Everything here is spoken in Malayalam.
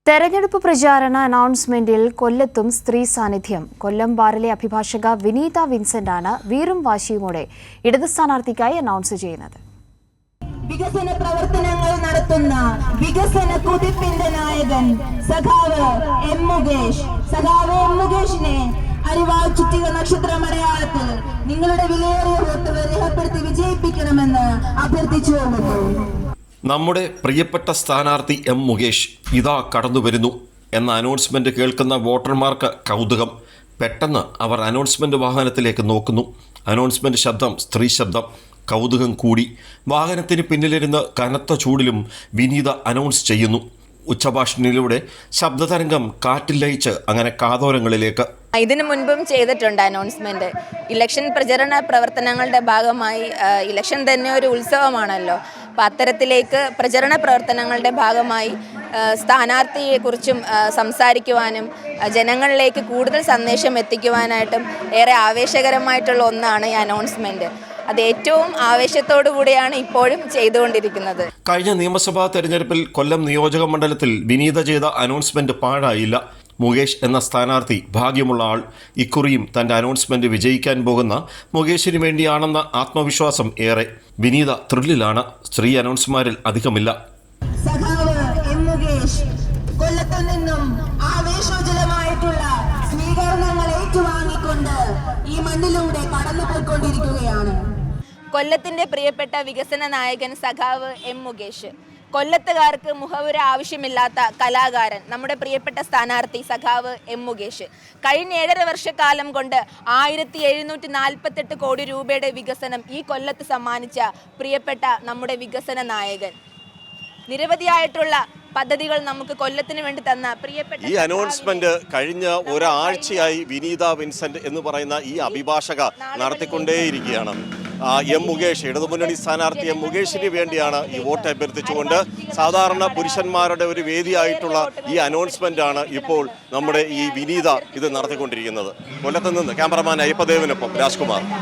തെരഞ്ഞെടുപ്പ് പ്രചാരണ അനൗൺസ്മെന്റിൽ കൊല്ലത്തും സ്ത്രീ സാന്നിധ്യം. കൊല്ലം ബാറിലെ അഭിഭാഷക വിനീത വിൻസെന്റാണ് വീറും വാശിയുമോടെ ഇടത് സ്ഥാനാർത്ഥിക്കായി അനൗൺസ് ചെയ്യുന്നത്. വികസന പ്രവർത്തനങ്ങൾ നടത്തുന്ന വികസന കുതിപ്പിന്റെ നായകൻ സഖാവ് എം മുകേഷ്. സഖാവ് എം മുകേഷിനെ അരിവാൾ ചുറ്റിക നക്ഷത്ര മലയാളത്തിൽ നിങ്ങളുടെ വിലയേറിയ വോട്ടുകൾ രേഖപ്പെടുത്തി വിജയിപ്പിക്കണമെന്ന് അഭ്യർത്ഥിച്ചുകൊള്ളുന്നു. നമ്മുടെ പ്രിയപ്പെട്ട സ്ഥാനാർത്ഥി എം മുകേഷ് ഇതാ കടന്നു വരുന്നു എന്ന അനൗൺസ്മെന്റ് കേൾക്കുന്ന വോട്ടർമാർക്ക് കൗതുകം. പെട്ടെന്ന് അവർ അനൗൺസ്മെന്റ് വാഹനത്തിലേക്ക് നോക്കുന്നു. അനൗൺസ്മെന്റ് ശബ്ദം സ്ത്രീ ശബ്ദം. കൗതുകം കൂടി. വാഹനത്തിന് പിന്നിലിരുന്ന് കനത്ത ചൂടിലും വിനീത അനൗൺസ് ചെയ്യുന്നു. ഉച്ചഭാഷണിയിലൂടെ ശബ്ദതരംഗം കാറ്റിൽ ലയിച്ച് അങ്ങനെ കാതോരങ്ങളിലേക്ക്. ഇതിനു മുൻപും ചെയ്തിട്ടുണ്ട് അനൗൺസ്മെന്റ്. ഇലക്ഷൻ പ്രചരണ പ്രവർത്തനങ്ങളുടെ ഭാഗമായി, ഇലക്ഷൻ തന്നെ ഒരു ഉത്സവമാണല്ലോ, അപ്പം അത്തരത്തിലേക്ക് പ്രചരണ പ്രവർത്തനങ്ങളുടെ ഭാഗമായി സ്ഥാനാർത്ഥിയെക്കുറിച്ചും സംസാരിക്കുവാനും ജനങ്ങളിലേക്ക് കൂടുതൽ സന്ദേശം എത്തിക്കുവാനായിട്ടും ഏറെ ആവേശകരമായിട്ടുള്ള ഒന്നാണ് ഈ അനൗൺസ്മെന്റ്. അത് ഏറ്റവും ആവേശത്തോടു കൂടിയാണ് ഇപ്പോഴും ചെയ്തുകൊണ്ടിരിക്കുന്നത്. കഴിഞ്ഞ നിയമസഭാ തെരഞ്ഞെടുപ്പിൽ കൊല്ലം നിയോജക മണ്ഡലത്തിൽ വിനീത ചെയ്ത അനൗൺസ്മെന്റ് പാഴായില്ല. മുകേഷ് എന്ന സ്ഥാനാർത്ഥി ഭാഗ്യമുള്ള ആൾ. ഇക്കുറിയും തന്റെ അനൗൺസ്മെന്റ് വിജയിക്കാൻ പോകുന്ന മുകേഷിന് വേണ്ടിയാണെന്ന ആത്മവിശ്വാസം ഏറെ. വിനീത ത്രില്ലിലാണ്. സ്ത്രീ അനൗൺസ്മാരിൽ അധികമില്ല. കൊല്ലത്തു നിന്നും ആവേശോജ്വലമായിട്ടുള്ള സ്വീകരണങ്ങൾ ഏറ്റുവാങ്ങിക്കൊണ്ട് ഈ മണ്ണിലൂടെ കടന്നുപോയിക്കൊണ്ടിരിക്കുകയാണ്. കൊല്ലത്തിന്റെ പ്രിയപ്പെട്ട വികസന നായകൻ സഖാവ് എം മുകേഷ്. കൊല്ലത്തുകാർക്ക് മുഖവുര ആവശ്യമില്ലാത്ത കലാകാരൻ, നമ്മുടെ പ്രിയപ്പെട്ട സ്ഥാനാർത്ഥി സഖാവ് എം മുകേഷ്. കഴിഞ്ഞ 7.5 വർഷക്കാലം കൊണ്ട് 1748 കോടി രൂപയുടെ വികസനം ഈ കൊല്ലത്ത് സമ്മാനിച്ച പ്രിയപ്പെട്ട നമ്മുടെ വികസന നായകൻ. നിരവധിയായിട്ടുള്ള പദ്ധതികൾ നമുക്ക് കൊല്ലത്തിന് വേണ്ടി തന്ന പ്രിയപ്പെട്ട ഈ അനൗൺസ്മെന്റ് കഴിഞ്ഞ ഒരാഴ്ചയായി വിനീത വിൻസെന്റ് എന്ന് പറയുന്ന ഈ അഭിഭാഷക നടത്തിക്കൊണ്ടേയിരിക്കുകയാണ്. എം മുകേഷ്, ഇടതുമുന്നണി സ്ഥാനാർത്ഥി എം മുകേഷിന് വേണ്ടിയാണ് ഈ വോട്ട് അഭ്യർത്ഥിച്ചുകൊണ്ട് സാധാരണ പുരുഷന്മാരുടെ ഒരു വേദിയായിട്ടുള്ള ഈ അനൗൺസ്മെന്റ് ആണ് ഇപ്പോൾ നമ്മുടെ ഈ വിനീത ഇത് നടത്തിക്കൊണ്ടിരിക്കുന്നത്. കൊല്ലത്ത് നിന്ന് ക്യാമറമാൻ അയ്യപ്പദേവനൊപ്പം രാജ്കുമാർ.